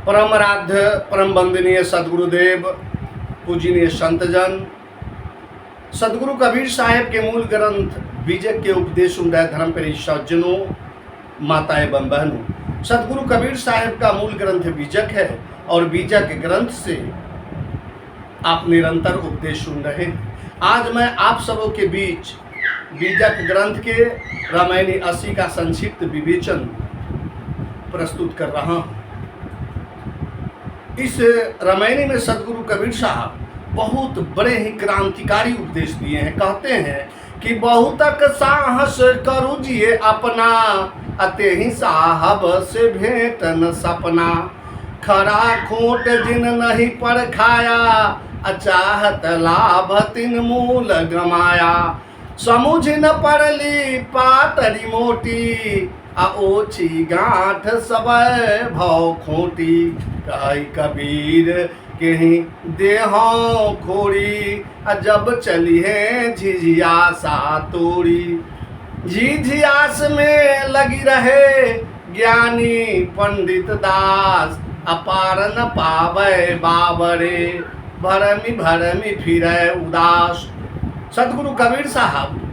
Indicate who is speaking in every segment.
Speaker 1: परम आराध्य परम वंदनीय सदगुरुदेव पूजनीय संतजन सदगुरु कबीर साहेब के मूल ग्रंथ बीजक के उपदेश धर्म प्रिय सज्जनों, माता एवं बहनों, सदगुरु कबीर साहेब का मूल ग्रंथ बीजक है और बीजक ग्रंथ से आप निरंतर उपदेश सुन रहे हैं। आज मैं आप सबों के बीच बीजक ग्रंथ के रामायणी 80 का संक्षिप्त विवेचन प्रस्तुत कर रहा हूँ। इस रामायणी में सदगुरु कबीर साहब बहुत बड़े ही क्रांतिकारी उपदेश दिए हैं। कहते हैं कि बहुतक साहस करू जिए अपना, अते ही साहब से भेंट न सपना। खरा खोट जिन नहीं परखाया, अचाहत लाभ तिन मूल गमाया। समुझ न पड़ली पातरी मोटी, ओछी गांठ सबय भव खोटी। कही कबीर कहीं देहों खोड़ी, जब चली है झिझिया सा तोड़ी। झिझियास में लगी रहे ज्ञानी पंडित दास, अपार न पावे बाबरे, भरमी भरमी फिरे उदास। सदगुरु कबीर साहब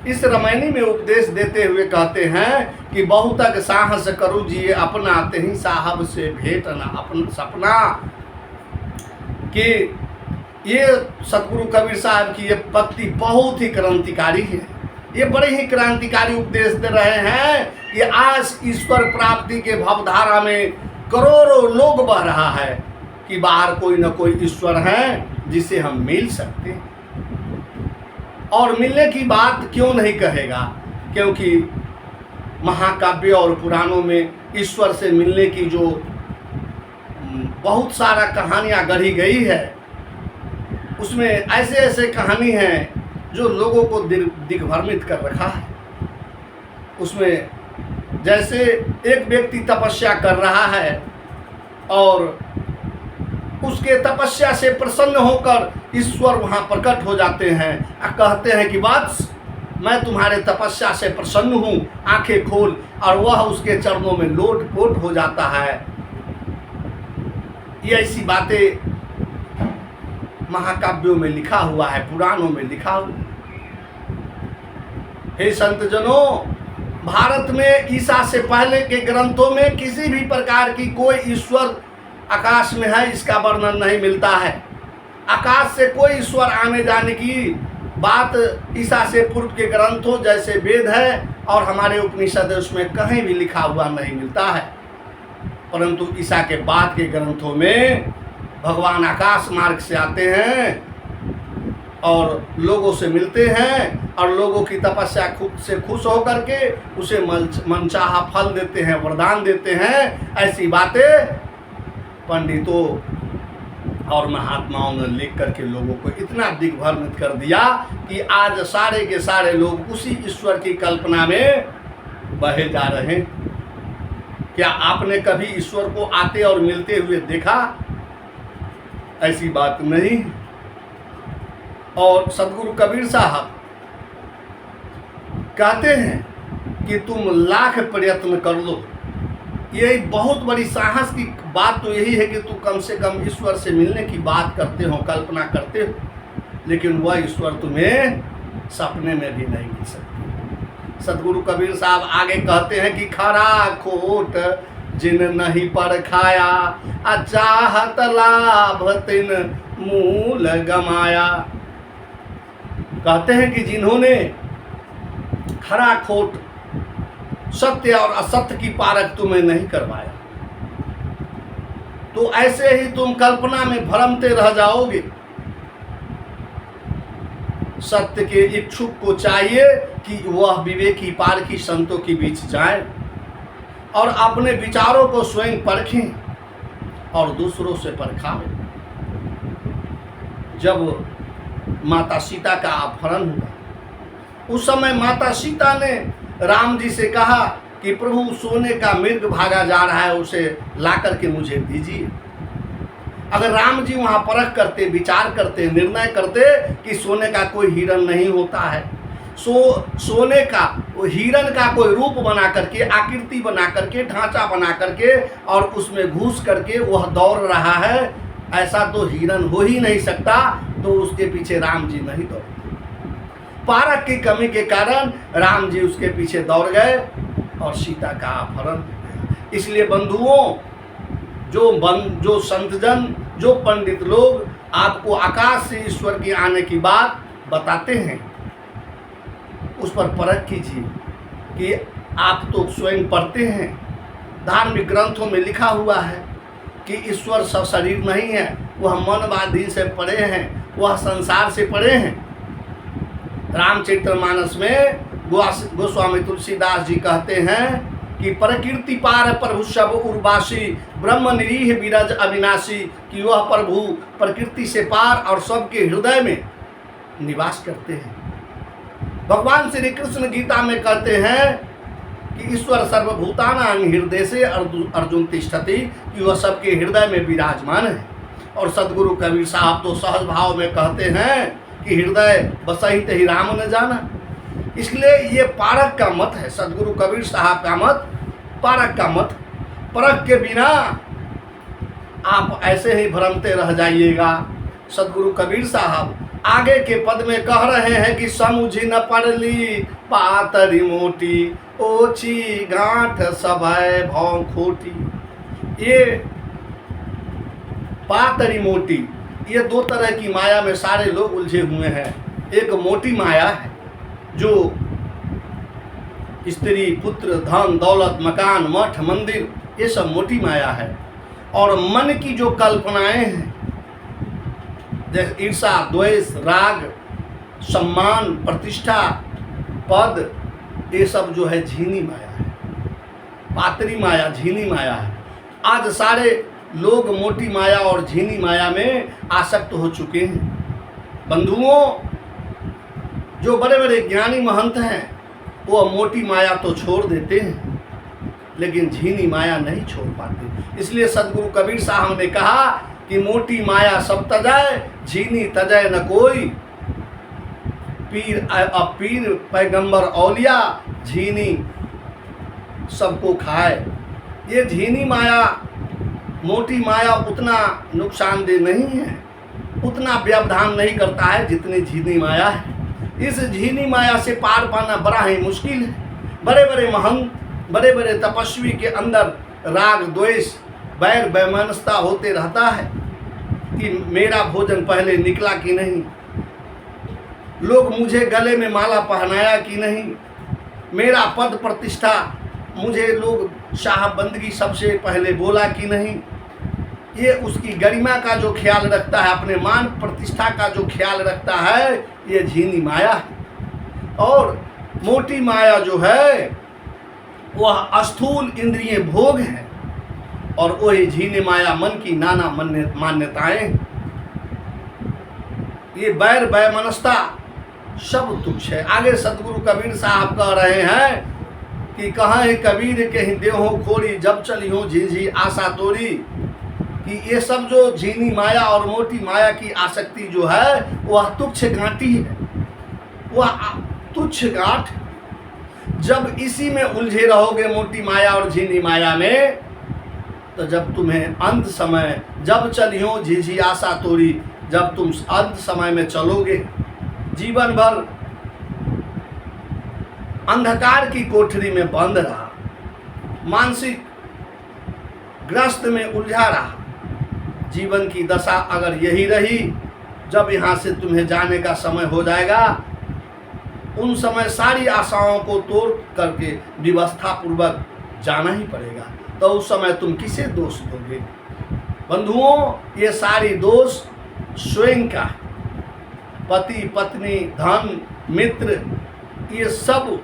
Speaker 1: इस रामायणी में उपदेश देते हुए कहते हैं कि बहुतक साहस करू जिए अपना, ते ही साहब से भेंट न अपना सपना। कि ये सदगुरु कबीर साहब की ये पत्ती बहुत ही क्रांतिकारी है। ये बड़े ही क्रांतिकारी उपदेश दे रहे हैं कि आज ईश्वर प्राप्ति के भवधारा में करोड़ों लोग बह रहा है कि बाहर कोई न कोई ईश्वर है जिसे हम मिल सकते हैं। और मिलने की बात क्यों नहीं कहेगा, क्योंकि महाकाव्य और पुराणों में ईश्वर से मिलने की जो बहुत सारा कहानियाँ गढ़ी गई है, उसमें ऐसे ऐसे कहानी हैं जो लोगों को दिग्भ्रमित कर रखा है। उसमें जैसे एक व्यक्ति तपस्या कर रहा है और उसके तपस्या से प्रसन्न होकर ईश्वर वहाँ प्रकट हो जाते हैं और कहते हैं कि वत्स, मैं तुम्हारे तपस्या से प्रसन्न हूँ, आंखें खोल। और वह उसके चरणों में लोट पोट हो जाता है। ये ऐसी बातें महाकाव्यों में लिखा हुआ है, पुराणों में लिखा हुआ। हे संतजनों, भारत में ईसा से पहले के ग्रंथों में किसी भी प्रकार की कोई ईश्वर आकाश में है इसका वर्णन नहीं मिलता है। आकाश से कोई ईश्वर आने जाने की बात ईसा से पूर्व के ग्रंथों जैसे वेद है और हमारे उपनिषद उसमें कहीं भी लिखा हुआ नहीं मिलता है। परंतु ईसा के बाद के ग्रंथों में भगवान आकाश मार्ग से आते हैं और लोगों से मिलते हैं और लोगों की तपस्या खुद से खुश होकर के उसे मनचाहा फल देते हैं, वरदान देते हैं। ऐसी बातें पंडितों और महात्माओं ने लिख करके लोगों को इतना दिग्भ्रमित कर दिया कि आज सारे के सारे लोग उसी ईश्वर की कल्पना में बहे जा रहे हैं। क्या आपने कभी ईश्वर को आते और मिलते हुए देखा? ऐसी बात नहीं। और सदगुरु कबीर साहब कहते हैं कि तुम लाख प्रयत्न कर लो। ये बहुत बड़ी साहस की बात तो यही है कि तू कम से कम ईश्वर से मिलने की बात करते हो, कल्पना करते हो, लेकिन वह ईश्वर तुम्हें सपने में भी नहीं मिल सकती। सदगुरु कबीर साहब आगे कहते हैं कि खरा खोट जिन नहीं परखाया, अचाहत लाभ तिन मूल गमाया। कहते हैं कि जिन्होंने खरा खोट, सत्य और असत्य की पारख तुम्हें नहीं करवाया, तो ऐसे ही तुम कल्पना में भ्रमते रह जाओगे। सत्य के इच्छुक को चाहिए कि वह विवेकी पारखी संतों के बीच जाए और अपने विचारों को स्वयं परखें और दूसरों से परखावें। जब माता सीता का अपहरण हुआ, उस समय माता सीता ने राम जी से कहा कि प्रभु सोने का मृग भागा जा रहा है, उसे ला करके मुझे दीजिए। अगर राम जी वहाँ परख करते, विचार करते, निर्णय करते कि सोने का कोई हिरण नहीं होता है, सोने का, वो हिरन का कोई रूप बना करके, आकृति बना करके, ढांचा बना करके और उसमें घुस करके वह दौड़ रहा है, ऐसा तो हिरन हो ही नहीं सकता। तो उसके पीछे राम जी नहीं दौड़, पारक की कमी के कारण राम जी उसके पीछे दौड़ गए और सीता का अपहरण हो गया। इसलिए बंधुओं, जो संतजन, जो पंडित लोग आपको आकाश से ईश्वर के आने की बात बताते हैं, उस पर परख कीजिए कि आप तो स्वयं पढ़ते हैं, धार्मिक ग्रंथों में लिखा हुआ है कि ईश्वर सशरीर नहीं है, वह मनवादी से पड़े हैं, वह संसार से पड़े हैं। रामचरितमानस में गोस्वामी तुलसीदास जी कहते हैं कि प्रकृति पार प्रभु सब उर्वासी, ब्रह्म निरीह विरज अविनाशी, कि वह प्रभु प्रकृति से पार और सबके हृदय में निवास करते हैं। भगवान श्री कृष्ण गीता में कहते हैं कि ईश्वर सर्वभूतानां हृदय से अर्जुन तिष्ठति, कि वह सबके हृदय में विराजमान है। और सदगुरु कबीर साहब तो सहज भाव में कहते हैं कि हृदय बसहि तहि राम न जाना। इसलिए ये पारक का मत है, सदगुरु कबीर साहब का मत पारक का मत। परख के बिना आप ऐसे ही भ्रमते रह जाइएगा। सदगुरु कबीर साहब आगे के पद में कह रहे हैं कि समुझी न पड़ली पातरी मोटी, ओछी गांठ सभय भौं खोटी। ये पातरी मोटी, ये दो तरह की माया में सारे लोग उलझे हुए हैं। एक मोटी माया है जो स्त्री, पुत्र, धन, दौलत, मकान, मठ, मंदिर, ये सब मोटी माया है। और मन की जो कल्पनाएं हैं, जैसे ईर्षा, द्वेष, राग, सम्मान, प्रतिष्ठा, पद, ये सब जो है झीनी माया है, पातरी माया, झीनी माया है। आज सारे लोग मोटी माया और झीनी माया में आसक्त हो चुके हैं। बंधुओं, जो बड़े बड़े ज्ञानी महंत हैं वो मोटी माया तो छोड़ देते हैं, लेकिन झीनी माया नहीं छोड़ पाते। इसलिए सदगुरु कबीर साहब ने कहा कि मोटी माया सब तजय, झीनी तजय न कोई। पीर पैगंबर औलिया, झीनी सबको खाए। ये झीनी माया, मोटी माया उतना नुकसानदेह नहीं है, उतना व्यवधान नहीं करता है जितनी झीनी माया है। इस झीनी माया से पार पाना बड़ा ही मुश्किल है। बड़े बड़े महंत, बड़े बड़े तपस्वी के अंदर राग, द्वेष, बैर, वैमनस्यता होते रहता है कि मेरा भोजन पहले निकला कि नहीं, लोग मुझे गले में माला पहनाया कि नहीं, मेरा पद प्रतिष्ठा मुझे लोग साहब बंदगी सबसे पहले बोला कि नहीं। ये उसकी गरिमा का जो ख्याल रखता है, अपने मान प्रतिष्ठा का जो ख्याल रखता है, ये झीनी माया है। और मोटी माया जो है वह स्थूल इंद्रिय भोग है, और वही झीनी माया मन की नाना मान्यताएं। ये बैर, वैमनस्यता सब तुच्छ है। आगे सदगुरु कबीर साहब कह रहे हैं कि कहाँ है कबीर के देहो खोरी, जब चली हो झीझी आशा तोरी। कि ये सब जो झीनी माया और मोटी माया की आसक्ति जो है वह तुच्छ गांठी है, वह तुच्छ गांठ। जब इसी में उलझे रहोगे मोटी माया और झीनी माया में, तो जब तुम्हें अंत समय, जब चलियो झीझी आशा तोरी, जब तुम अंत समय में चलोगे, जीवन भर अंधकार की कोठरी में बंद रहा, मानसिक ग्रस्त में उलझा रहा, जीवन की दशा अगर यही रही, जब यहाँ से तुम्हें जाने का समय हो जाएगा, उन समय सारी आशाओं को तोड़ करके व्यवस्था पूर्वक जाना ही पड़ेगा। तो उस समय तुम किसे दोष दोगे? बंधुओं, ये सारी दोष स्वयं का, पति, पत्नी, धन, मित्र, ये सब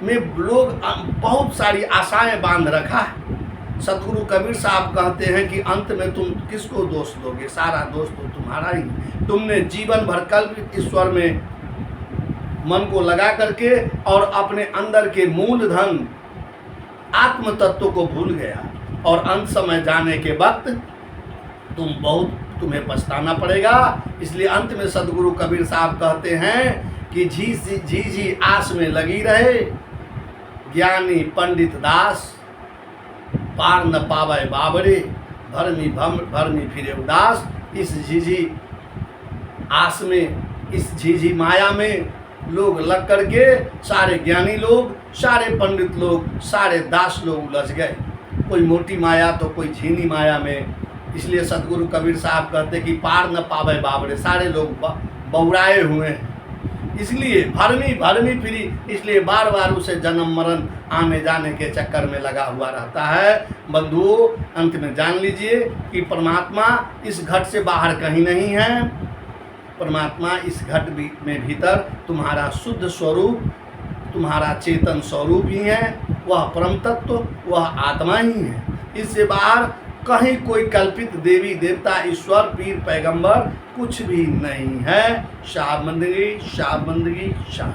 Speaker 1: में लोग बहुत सारी आशाएं बांध रखा है। सदगुरु कबीर साहब कहते हैं कि अंत में तुम किसको दोष दोगे? सारा दोष तो तुम्हारा ही। तुमने जीवन भर कल्पित ईश्वर में मन को लगा करके और अपने अंदर के मूल धन आत्म तत्व को भूल गया, और अंत समय जाने के वक्त तुम्हें पछताना पड़ेगा। इसलिए अंत में सदगुरु कबीर साहब कहते हैं कि झी आस में लगी रहे, ज्ञानी पंडित दास, पार न पावे बाबरे, भरमी फिरे उदास। इस झिझी आस में, इस झिझी माया में लोग लग करके, सारे ज्ञानी लोग, सारे पंडित लोग, सारे दास लोग उलझ गए। कोई मोटी माया तो कोई झीनी माया में। इसलिए सदगुरु कबीर साहब कहते कि पार न पावे बाबरे, सारे लोग बौराए हुए हैं। इसलिए भरमी फिरी, इसलिए बार बार उसे जन्म मरण आने जाने के चक्कर में लगा हुआ रहता है। बंधुओं, अंत में जान लीजिए कि परमात्मा इस घट से बाहर कहीं नहीं है। परमात्मा इस घट में भीतर तुम्हारा शुद्ध स्वरूप, तुम्हारा चेतन स्वरूप ही है। वह परम तत्व, वह आत्मा ही है। इससे बाहर कहीं कोई कल्पित देवी देवता, ईश्वर, पीर, पैगंबर कुछ भी नहीं है। शाह बंदगी, शाह बंदगी, शाह।